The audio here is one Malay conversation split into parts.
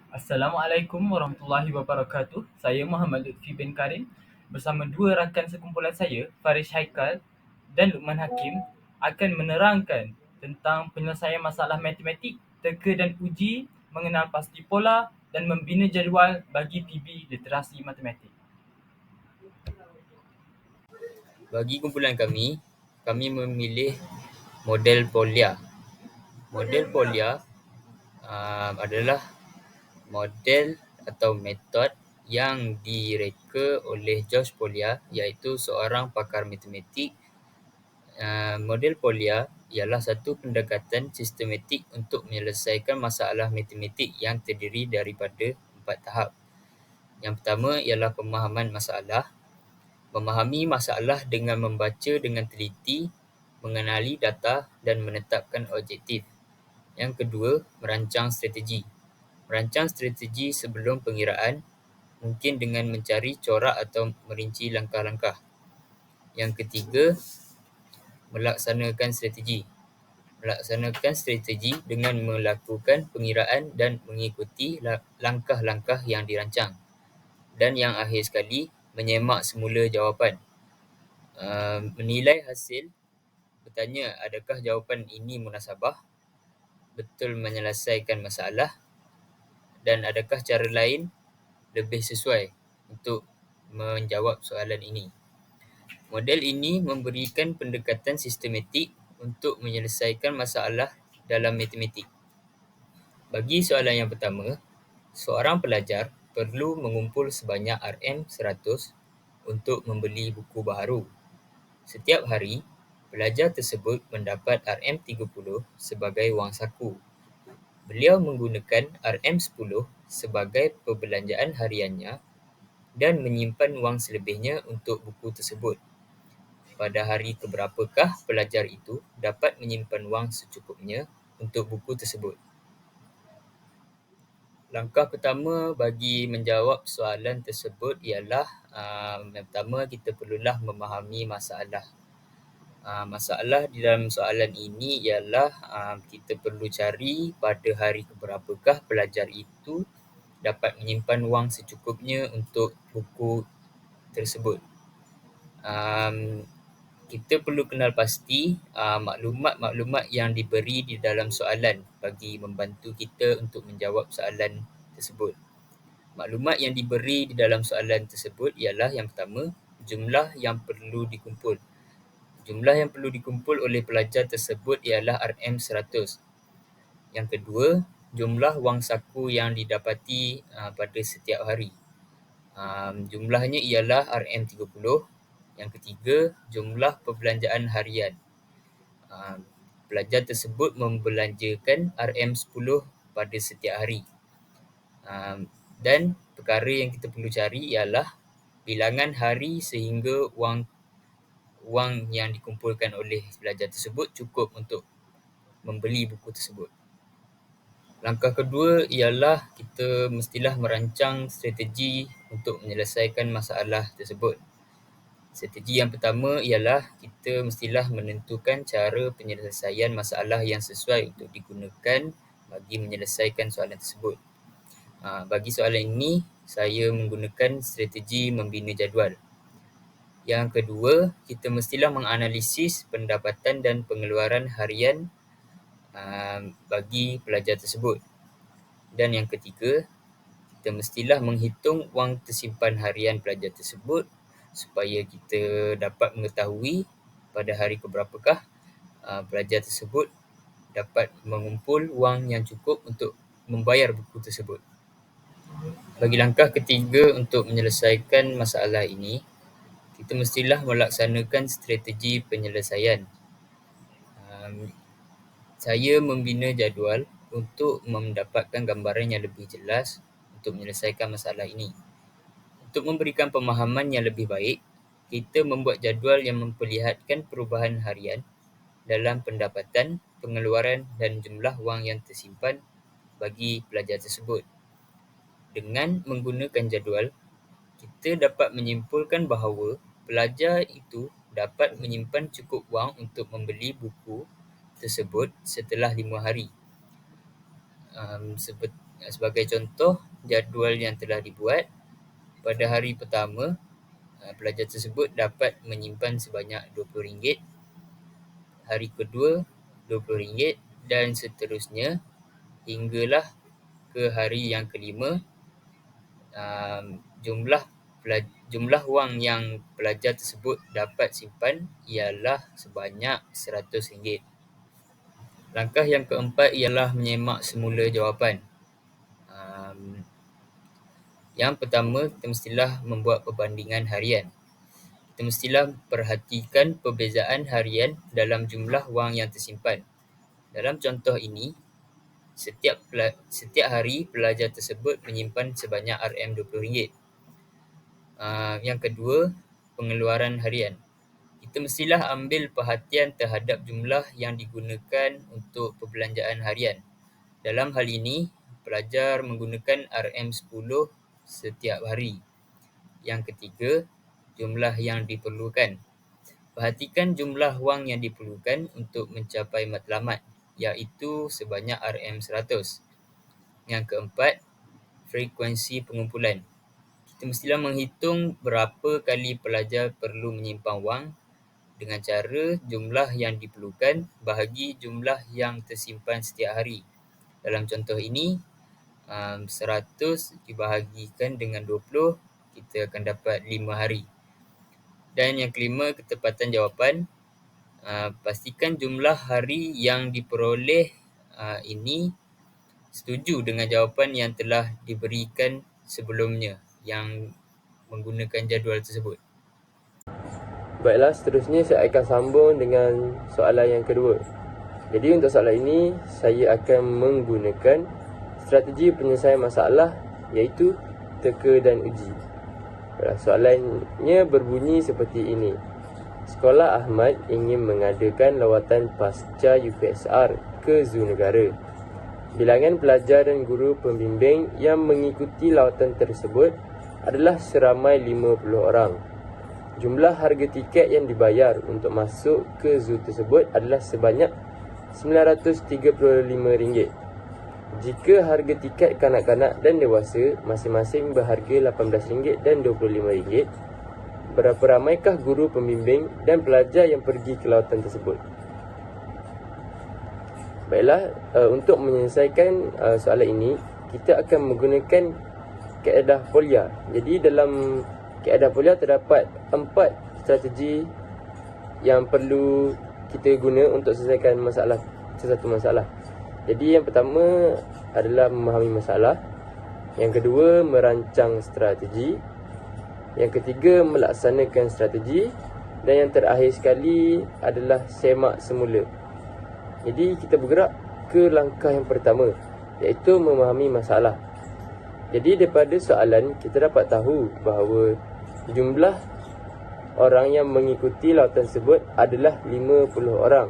Assalamualaikum warahmatullahi wabarakatuh. Saya Muhammad Lutfi bin Karim bersama dua rakan sekumpulan saya, Farish Haikal dan Luqman Hakim akan menerangkan tentang penyelesaian masalah matematik, teka dan uji, mengenal pasti pola dan membina jadual bagi PB literasi matematik. Bagi kumpulan kami memilih model Polya. Model Polya adalah model atau metod yang direka oleh George Polya, iaitu seorang pakar matematik. Model Polya ialah satu pendekatan sistematik untuk menyelesaikan masalah matematik yang terdiri daripada 4 tahap. Yang pertama ialah pemahaman masalah. Memahami masalah dengan membaca dengan teliti, mengenali data dan menetapkan objektif. Yang kedua, merancang strategi. Merancang strategi sebelum pengiraan, mungkin dengan mencari corak atau merinci langkah-langkah. Yang ketiga, melaksanakan strategi. Melaksanakan strategi dengan melakukan pengiraan dan mengikuti langkah-langkah yang dirancang. Dan yang akhir sekali, menyemak semula jawapan. Menilai hasil, bertanya adakah jawapan ini munasabah, betul menyelesaikan masalah dan adakah cara lain lebih sesuai untuk menjawab soalan ini. Model ini memberikan pendekatan sistematik untuk menyelesaikan masalah dalam matematik. Bagi soalan yang pertama, seorang pelajar perlu mengumpul sebanyak RM100 untuk membeli buku baharu. Setiap hari, pelajar tersebut mendapat RM30 sebagai wang saku. Beliau menggunakan RM10 sebagai perbelanjaan hariannya dan menyimpan wang selebihnya untuk buku tersebut. Pada hari keberapakah pelajar itu dapat menyimpan wang secukupnya untuk buku tersebut? Langkah pertama bagi menjawab soalan tersebut ialah yang pertama kita perlulah memahami masalah. Masalah di dalam soalan ini ialah kita perlu cari pada hari keberapakah pelajar itu dapat menyimpan wang secukupnya untuk buku tersebut. Kita perlu kenal pasti maklumat-maklumat yang diberi di dalam soalan bagi membantu kita untuk menjawab soalan tersebut. Maklumat yang diberi di dalam soalan tersebut ialah yang pertama, jumlah yang perlu dikumpul. Jumlah yang perlu dikumpul oleh pelajar tersebut ialah RM100. Yang kedua, jumlah wang saku yang didapati pada setiap hari. Jumlahnya ialah RM30. Yang ketiga, jumlah perbelanjaan harian. Pelajar tersebut membelanjakan RM10 pada setiap hari. Dan perkara yang kita perlu cari ialah bilangan hari sehingga wang yang dikumpulkan oleh pelajar tersebut cukup untuk membeli buku tersebut. Langkah kedua ialah kita mestilah merancang strategi untuk menyelesaikan masalah tersebut. Strategi yang pertama ialah kita mestilah menentukan cara penyelesaian masalah yang sesuai untuk digunakan bagi menyelesaikan soalan tersebut. Bagi soalan ini, saya menggunakan strategi membina jadual. Yang kedua, kita mestilah menganalisis pendapatan dan pengeluaran harian bagi pelajar tersebut. Dan yang ketiga, kita mestilah menghitung wang tersimpan harian pelajar tersebut supaya kita dapat mengetahui pada hari keberapakah pelajar tersebut dapat mengumpul wang yang cukup untuk membayar buku tersebut. Bagi langkah ketiga untuk menyelesaikan masalah ini, kita mestilah melaksanakan strategi penyelesaian. Saya membina jadual untuk mendapatkan gambaran yang lebih jelas untuk menyelesaikan masalah ini. Untuk memberikan pemahaman yang lebih baik, kita membuat jadual yang memperlihatkan perubahan harian dalam pendapatan, pengeluaran dan jumlah wang yang tersimpan bagi pelajar tersebut. Dengan menggunakan jadual, kita dapat menyimpulkan bahawa pelajar itu dapat menyimpan cukup wang untuk membeli buku tersebut setelah 5 hari. Sebagai contoh, jadual yang telah dibuat, pada hari pertama, pelajar tersebut dapat menyimpan sebanyak RM20, hari kedua RM20 dan seterusnya hinggalah ke hari yang kelima. Jumlah wang yang pelajar tersebut dapat simpan ialah sebanyak RM100. Langkah yang keempat ialah menyemak semula jawapan. Yang pertama, kita mestilah membuat perbandingan harian. Kita mestilah perhatikan perbezaan harian dalam jumlah wang yang tersimpan. Dalam contoh ini, setiap hari pelajar tersebut menyimpan sebanyak RM20. Yang kedua, pengeluaran harian. Kita mestilah ambil perhatian terhadap jumlah yang digunakan untuk perbelanjaan harian. Dalam hal ini, pelajar menggunakan RM10 setiap hari. Yang ketiga, jumlah yang diperlukan. Perhatikan jumlah wang yang diperlukan untuk mencapai matlamat, iaitu sebanyak RM100. Yang keempat, frekuensi pengumpulan. Kita mestilah menghitung berapa kali pelajar perlu menyimpan wang dengan cara jumlah yang diperlukan bahagi jumlah yang tersimpan setiap hari. Dalam contoh ini, 100 dibahagikan dengan 20, kita akan dapat 5 hari. Dan yang kelima, ketepatan jawapan. Pastikan jumlah hari yang diperoleh ini setuju dengan jawapan yang telah diberikan sebelumnya yang menggunakan jadual tersebut. Baiklah, seterusnya saya akan sambung dengan soalan yang kedua. Jadi untuk soalan ini, saya akan menggunakan strategi penyelesaian masalah iaitu teka dan uji. Soalannya berbunyi seperti ini. Sekolah Ahmad ingin mengadakan lawatan pasca UPSR ke Zoo Negara. Bilangan pelajar dan guru pembimbing yang mengikuti lawatan tersebut adalah seramai 50 orang. Jumlah harga tiket yang dibayar untuk masuk ke zoo tersebut adalah sebanyak RM935. Jika harga tiket kanak-kanak dan dewasa masing-masing berharga RM18 dan RM25, berapa ramaikah guru pembimbing dan pelajar yang pergi ke lawatan tersebut? Baiklah, untuk menyelesaikan soalan ini, kita akan menggunakan kaedah Folia. Jadi dalam kaedah Folia terdapat 4 strategi yang perlu kita guna untuk selesaikan sesuatu masalah. Jadi yang pertama adalah memahami masalah. Yang kedua, merancang strategi. Yang ketiga, melaksanakan strategi. Dan yang terakhir sekali adalah semak semula. Jadi kita bergerak ke langkah yang pertama, iaitu memahami masalah. Jadi daripada soalan kita dapat tahu bahawa jumlah orang yang mengikuti lawatan tersebut adalah 50 orang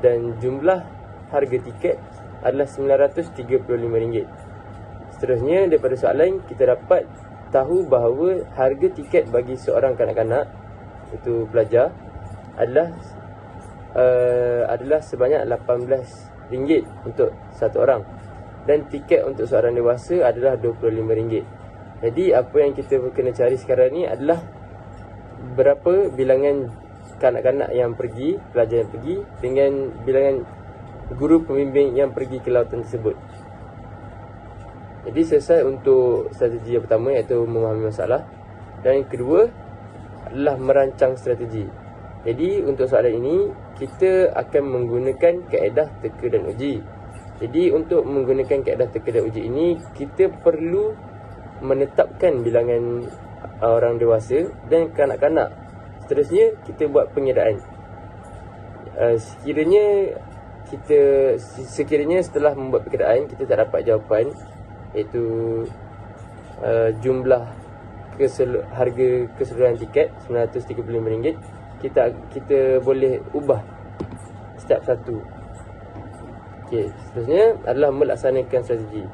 dan jumlah harga tiket adalah RM935. Seterusnya daripada soalan kita dapat tahu bahawa harga tiket bagi seorang kanak-kanak, iaitu pelajar, adalah sebanyak RM18 untuk satu orang dan tiket untuk seorang dewasa adalah RM25. Jadi apa yang kita kena cari sekarang ni adalah berapa bilangan kanak-kanak yang pergi, pelajar yang pergi dengan bilangan guru pembimbing yang pergi ke lawatan tersebut. Jadi selesai untuk strategi yang pertama, iaitu memahami masalah. Dan yang kedua adalah merancang strategi. Jadi untuk soalan ini kita akan menggunakan kaedah teka dan uji. Jadi untuk menggunakan kaedah teka dan uji ini, kita perlu menetapkan bilangan orang dewasa dan kanak-kanak. Seterusnya kita buat pengiraan. Sekiranya setelah membuat perkiraan kita tak dapat jawapan, iaitu jumlah harga keseluruhan tiket RM935, kita boleh ubah step satu. Okey, seterusnya adalah melaksanakan strategi.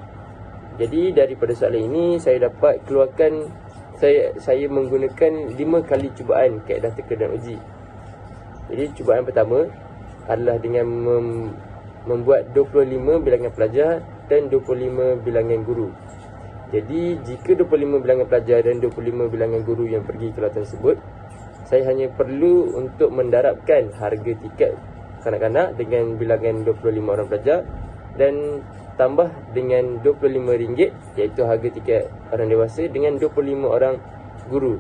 Jadi daripada soalan ini saya dapat keluarkan, saya menggunakan 5 kali cubaan kaedah teka dan uji. Jadi cubaan pertama adalah dengan membuat 25 bilangan pelajar dan 25 bilangan guru. Jadi jika 25 bilangan pelajar dan 25 bilangan guru yang pergi ke lautan tersebut, saya hanya perlu untuk mendarabkan harga tiket kanak-kanak dengan bilangan 25 orang pelajar dan tambah dengan RM25 iaitu harga tiket orang dewasa dengan 25 orang guru.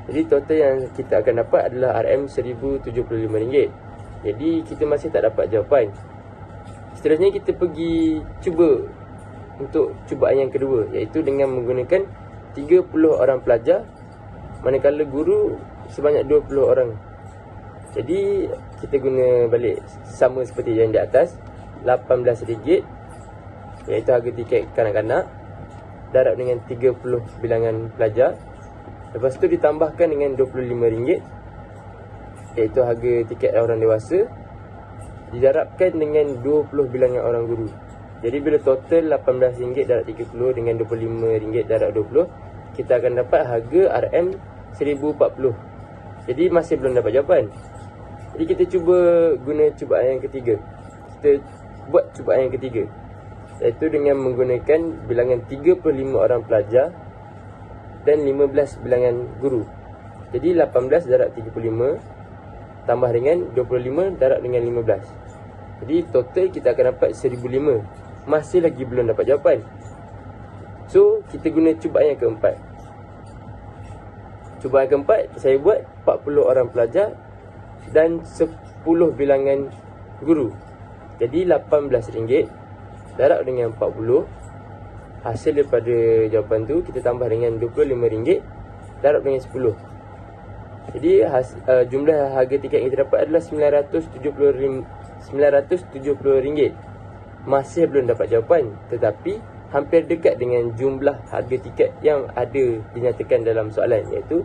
Jadi total yang kita akan dapat adalah RM1075. Jadi kita masih tak dapat jawapan. Seterusnya kita pergi cuba untuk cubaan yang kedua, iaitu dengan menggunakan 30 orang pelajar manakala guru sebanyak 20 orang. Jadi kita guna balik sama seperti yang di atas, RM18 iaitu harga tiket kanak-kanak darab dengan 30 bilangan pelajar. Lepas tu ditambahkan dengan RM25 iaitu harga tiket orang dewasa, didarabkan dengan 20 bilangan orang guru. Jadi bila total RM18 darab 30 dengan RM25 darab 20, kita akan dapat harga RM1040. Jadi masih belum dapat jawapan. Jadi kita cuba guna cubaan yang ketiga. Kita buat cubaan yang ketiga, iaitu dengan menggunakan bilangan 35 orang pelajar dan 15 bilangan guru. Jadi 18 darab 35 tambah dengan 25 darab dengan 15. Jadi total kita akan dapat 1005. Masih lagi belum dapat jawapan. So kita guna cubaan yang keempat. Cubaan yang keempat saya buat 40 orang pelajar dan 10 bilangan guru. Jadi RM18 darab dengan 40. Hasil daripada jawapan tu kita tambah dengan RM25 darab dengan 10. Jadi jumlah harga tiket yang kita dapat adalah RM970. Masih belum dapat jawapan, tetapi hampir dekat dengan jumlah harga tiket yang ada dinyatakan dalam soalan, iaitu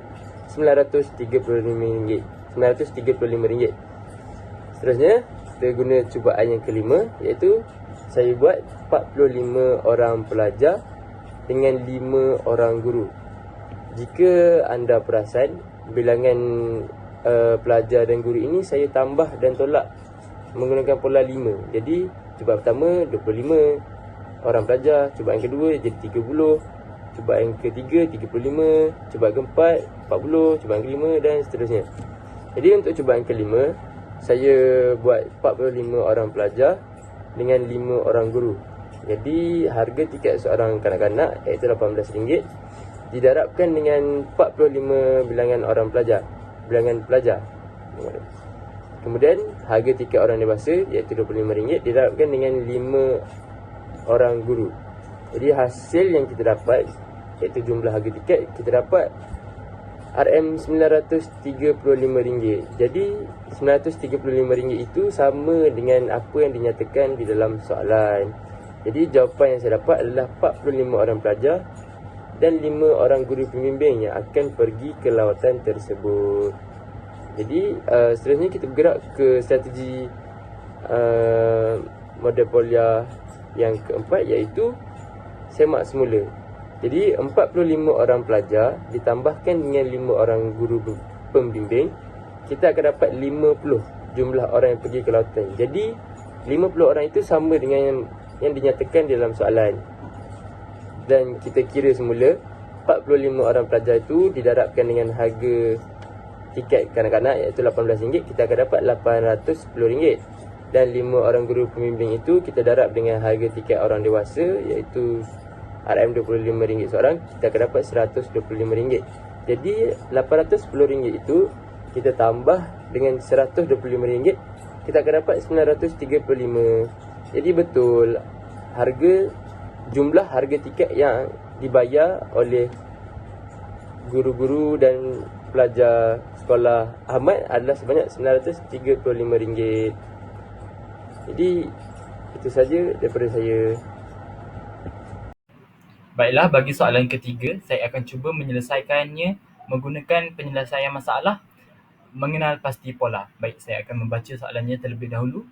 RM935. Seterusnya kita guna cubaan yang kelima, iaitu saya buat 45 orang pelajar dengan 5 orang guru. Jika anda perasan, bilangan pelajar dan guru ini saya tambah dan tolak menggunakan pola 5. Jadi cubaan pertama 25 orang pelajar, cubaan kedua jadi 30, cubaan ketiga 35, cubaan keempat 40, cubaan kelima dan seterusnya. Jadi untuk cubaan kelima, saya buat 45 orang pelajar dengan 5 orang guru. Jadi harga tiket seorang kanak-kanak iaitu RM18 didarabkan dengan 45 bilangan orang pelajar, bilangan pelajar. Kemudian harga tiket orang dewasa iaitu RM25 didarabkan dengan 5 orang guru. Jadi hasil yang kita dapat iaitu jumlah harga tiket kita dapat RM935. Jadi RM935 itu sama dengan apa yang dinyatakan di dalam soalan. Jadi jawapan yang saya dapat adalah 45 orang pelajar dan 5 orang guru pembimbing yang akan pergi ke lawatan tersebut. Jadi seterusnya kita bergerak ke strategi model Polya yang keempat, iaitu semak semula. Jadi 45 orang pelajar ditambahkan dengan 5 orang guru pembimbing, kita akan dapat 50 jumlah orang yang pergi ke lautan. Jadi 50 orang itu sama dengan yang dinyatakan dalam soalan. Dan kita kira semula 45 orang pelajar itu didarabkan dengan harga tiket kanak-kanak iaitu RM18, kita akan dapat RM810. Dan 5 orang guru pembimbing itu kita darab dengan harga tiket orang dewasa iaitu RM25 seorang, kita akan dapat RM125. Jadi RM810 itu kita tambah dengan RM125, kita akan dapat RM935. Jadi betul jumlah harga tiket yang dibayar oleh guru-guru dan pelajar sekolah Ahmad adalah sebanyak RM935. Jadi itu saja daripada saya. Baiklah, bagi soalan ketiga, saya akan cuba menyelesaikannya menggunakan penyelesaian masalah mengenal pasti pola. Baik, saya akan membaca soalannya terlebih dahulu.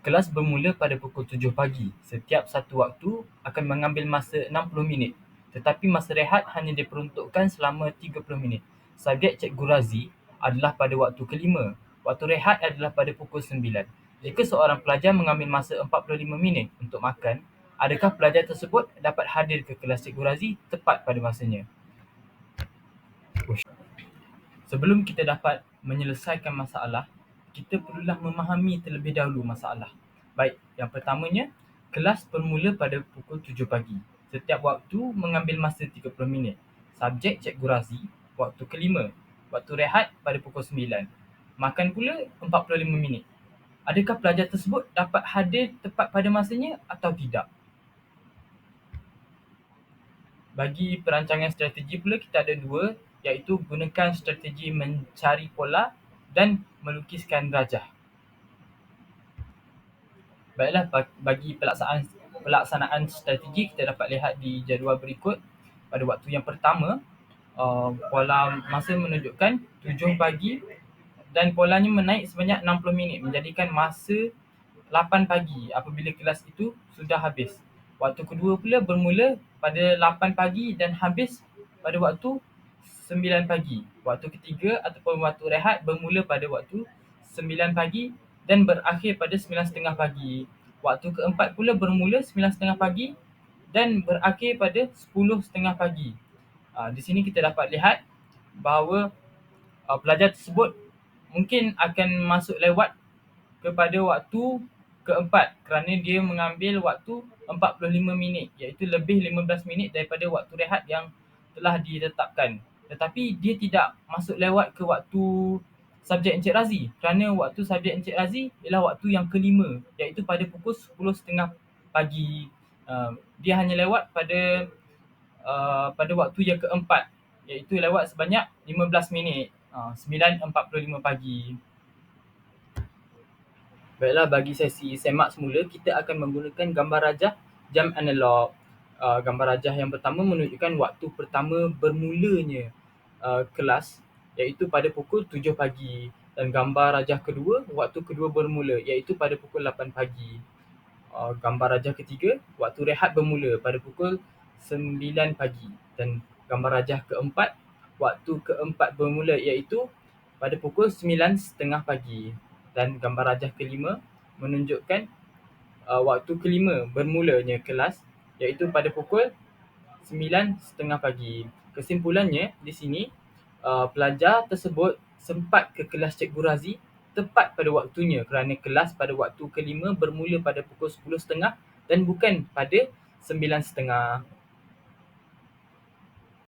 Kelas bermula pada pukul 7 pagi. Setiap satu waktu akan mengambil masa 60 minit. Tetapi masa rehat hanya diperuntukkan selama 30 minit. Subjek Cikgu Razi adalah pada waktu kelima. Waktu rehat adalah pada pukul 9. Jika seorang pelajar mengambil masa 45 minit untuk makan, Adakah pelajar tersebut dapat hadir ke kelas Cikgu Razi tepat pada masanya? Sebelum kita dapat menyelesaikan masalah, kita perlulah memahami terlebih dahulu masalah. Baik, yang pertamanya, kelas bermula pada pukul 7 pagi. Setiap waktu mengambil masa 30 minit. Subjek Cikgu Razi, waktu kelima. Waktu rehat pada pukul 9. Makan pula 45 minit. Adakah pelajar tersebut dapat hadir tepat pada masanya atau tidak? Bagi perancangan strategi pula kita ada dua, iaitu gunakan strategi mencari pola dan melukiskan rajah. Baiklah, bagi pelaksanaan strategi kita dapat lihat di jadual berikut. Pada waktu yang pertama, pola masa menunjukkan 7 pagi dan polanya menaik sebanyak 60 minit menjadikan masa 8 pagi apabila kelas itu sudah habis. Waktu kedua pula bermula pada 8 pagi dan habis pada waktu 9 pagi. Waktu ketiga ataupun waktu rehat bermula pada waktu 9 pagi dan berakhir pada 9.30 pagi. Waktu keempat pula bermula 9.30 pagi dan berakhir pada 10.30 pagi. Di sini kita dapat lihat bahawa pelajar tersebut mungkin akan masuk lewat kepada waktu keempat kerana dia mengambil waktu 45 minit, iaitu lebih 15 minit daripada waktu rehat yang telah ditetapkan. Tetapi dia tidak masuk lewat ke waktu subjek Encik Razi kerana waktu subjek Encik Razi ialah waktu yang kelima, iaitu pada pukul 10.30 pagi. Dia hanya lewat pada waktu yang keempat, iaitu lewat sebanyak 15 minit, 9.45 pagi. Baiklah, bagi sesi semak semula, kita akan menggunakan gambar rajah jam analog. Gambar rajah yang pertama menunjukkan waktu pertama bermulanya kelas, iaitu pada pukul 7 pagi. Dan gambar rajah kedua, waktu kedua bermula, iaitu pada pukul 8 pagi. Gambar rajah ketiga, waktu rehat bermula pada pukul 9 pagi. Dan gambar rajah keempat, waktu keempat bermula, iaitu pada pukul 9.30 pagi. Dan gambar rajah kelima menunjukkan waktu kelima bermulanya kelas, iaitu pada pukul 9.30 pagi. Kesimpulannya di sini, pelajar tersebut sempat ke kelas Cikgu Razi tepat pada waktunya kerana kelas pada waktu kelima bermula pada pukul 10.30 dan bukan pada 9.30.